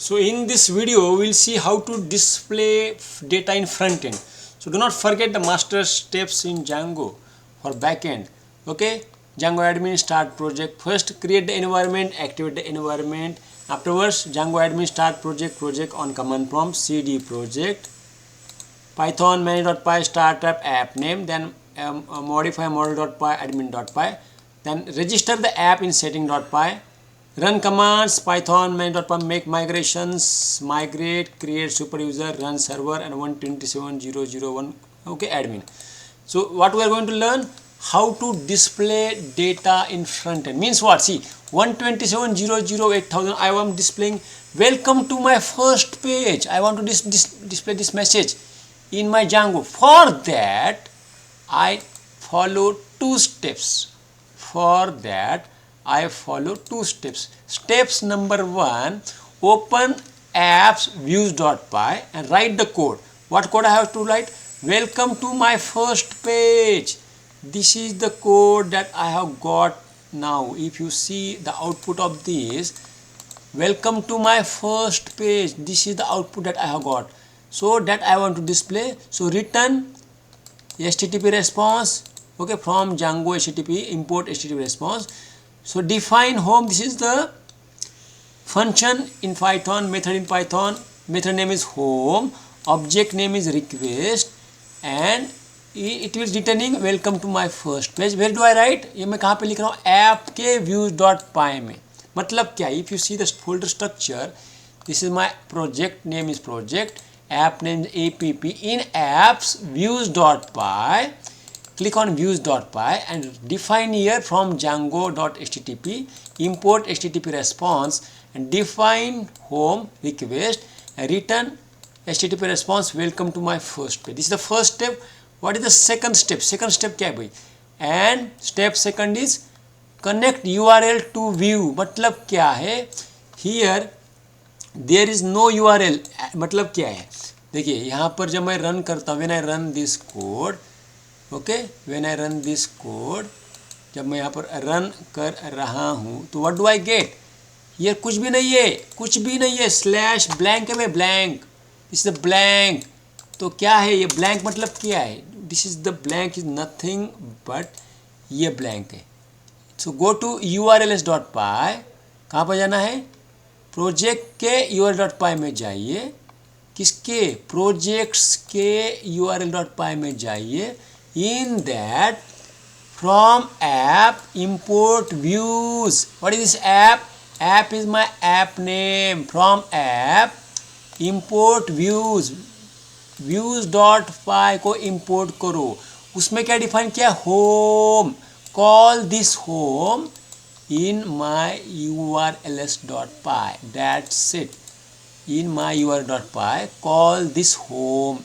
So in this video we'll see how to display data in front end. So do not forget the master steps in Django for backend. Okay, Django admin, start project. First create the environment, activate the environment. Afterwards Django admin, start project on command prompt cd project, python manage.py startup app name, then modify model.py admin.py, then register the app in setting.py. Run commands python main.py, make migrations, migrate, create super user, run server and 127.0.0.1. okay, admin. So what we are going to learn, how to display data in front end. Means what? See, 127.0.0.8000 I am displaying welcome to my first page. I want to display this message in my Django. For that I follow two steps. Steps number 1, open apps views.py and write the code. What code I have to write? Welcome to my first page. This is the code that I have got now. If you see the output of this, welcome to my first page, this is the output that I have got. So that I want to display. So return HTTP response, okay, from Django HTTP, import HTTP response. So define home, this is the function in Python, method in Python. Method name is home, object name is request, and it will returning welcome to my first page. Where do I write? ये मैं कहाँ पे लिख रहा हूँ? App के views.py में. मतलब क्या? If you see the folder structure, this is my project name is project, app name is app. In apps views.py, click on views.py and define here from django.http, import HTTP response and define home request and return HTTP response welcome to my first page. This is the first step. What is the second step? Second step क्या है भाई? And step second is connect URL to view. मतलब क्या है? Here there is no URL. मतलब क्या है? देखिए यहाँ पर जब मैं रन करता हूँ, when I run this code, okay, when I run this code, जब मैं यहाँ पर रन कर रहा हूँ तो what do I get? ये कुछ भी नहीं है, कुछ भी नहीं है, स्लैश ब्लैंक है मैं, blank, this is the blank. तो क्या है ये ब्लैंक? मतलब क्या है? This is the blank is nothing but ये ब्लैंक है. सो गो टू urls.py. कहाँ पर जाना है? प्रोजेक्ट के url.py में जाइए. किसके? प्रोजेक्ट्स के url.py में जाइए. In that from app import views. What is this app? App is my app name. From app import views. views.py को import करो. उसमें क्या डिफाइन किया? Home. Call this home in my urls.py. That's it. In my url.py, call this home.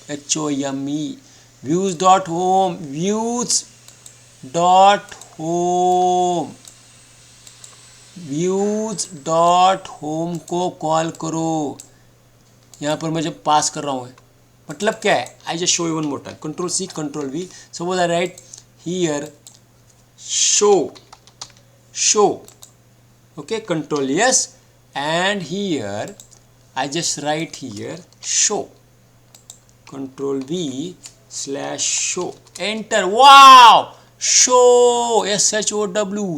HOME. Views.home. Views.home. Views.home को call करो. यहाँ पर मैं जब पास कर रहा हूँ, मतलब क्या है? I just show you one more time. Control C control V. Suppose I write here show, okay, control yes, and here I just write here show, control v slash show, enter. Wow, show, show,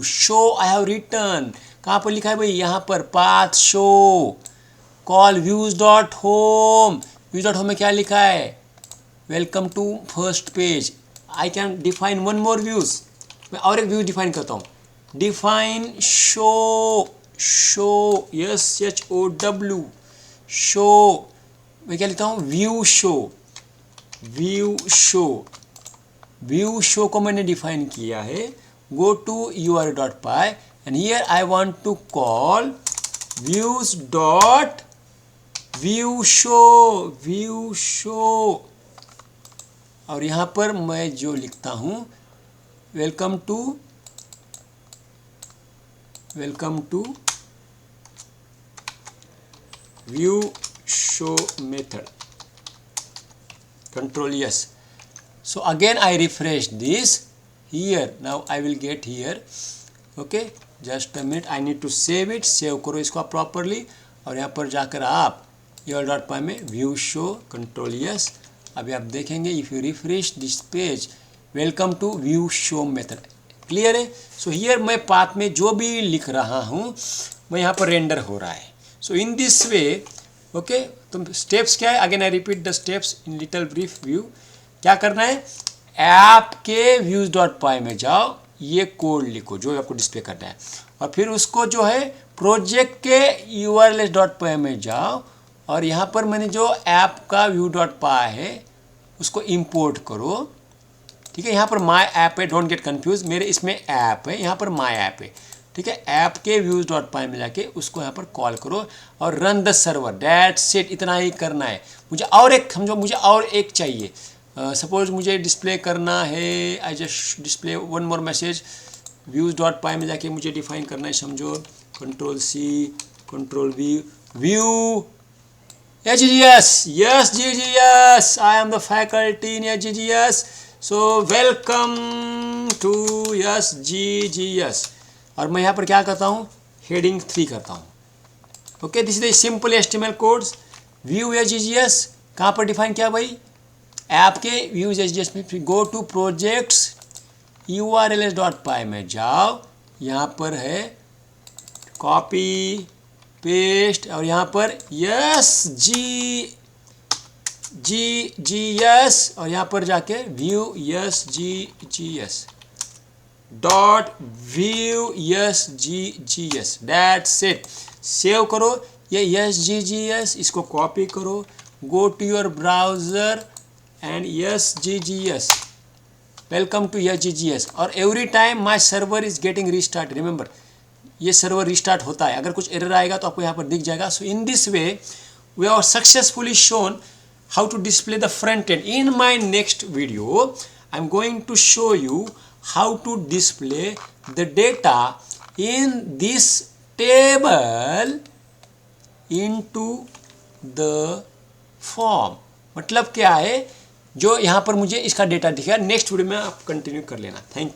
show I have written. कहाँ पर लिखा है भाई? यहाँ पर path show. Call views.home. views.home में क्या लिखा है? Welcome to first page. I can define one more views. मैं और एक व्यू डिफाइन करता हूँ. Define show, SHOW, show. मैं क्या लिखता हूँ? व्यू शो को मैंने डिफाइन किया है. Go to url.py and here I want to call view show. और यहाँ पर मैं जो लिखता हूँ welcome to view show method. Control S. So again I refresh this. here now I will get here. okay, just a minute, I need to save it. Save करो इसको properly और यहाँ पर जाकर आप ul.py में व्यू शो कंट्रोल यस। अभी आप देखेंगे if you refresh this page welcome to view show method, clear है। सो हियर मैं पाथ में जो भी लिख रहा हूँ मैं यहाँ पर रेंडर हो रहा है। सो इन दिस वे ओके, तो स्टेप्स क्या है, again I repeat the steps in little brief view. क्या करना है, ऐप के views.py में जाओ, ये कोड लिखो जो आपको डिस्प्ले करना है, और फिर उसको जो है प्रोजेक्ट के urls.py में जाओ, और यहाँ पर मैंने जो ऐप का view.py है उसको इंपोर्ट करो, ठीक है। यहाँ पर माई ऐप है, डोंट गेट कंफ्यूज, मेरे इसमें ऐप है, यहाँ पर माई ऐप है, ठीक है। ऐप के views.py में जाके उसको यहाँ पर कॉल करो और run the server, that's it, इतना ही करना है। मुझे और एक समझो, मुझे और एक चाहिए। सपोज मुझे डिस्प्ले करना है, I just display one more message, views.py में जाके मुझे डिफाइन करना है, समझो control C control V, view HGGS, yes GGS, I am the faculty in HGGS, so welcome to yes GGS। और मैं यहाँ पर क्या करता हूँ, हेडिंग 3 करता हूँ, okay. This is the simple HTML codes. View HGGS कहाँ पर डिफाइन किया भाई, ऐप के व्यूज HGGS में, फिर गो टू प्रोजेक्ट्स urls.py में जाओ, यहाँ पर है कॉपी पेस्ट, और यहाँ पर यस GGS, और यहाँ पर जाके view S GGS dot view S GGS, that's it. Save करो ये यस GGS, इसको कॉपी करो, go to your browser and S GGS, welcome to S GGS। और every time my server is getting restart, remember ये server restart होता है, अगर कुछ एरर आएगा तो आपको यहाँ पर दिख जाएगा। So in this way we are successfully shown how to display the front end. In my next video I am going to show you how to display the data in this table into the form. मतलब क्या है, जो यहाँ पर मुझे इसका data दिखेगा, next video में आप कंटिन्यू कर लेना। Thank you.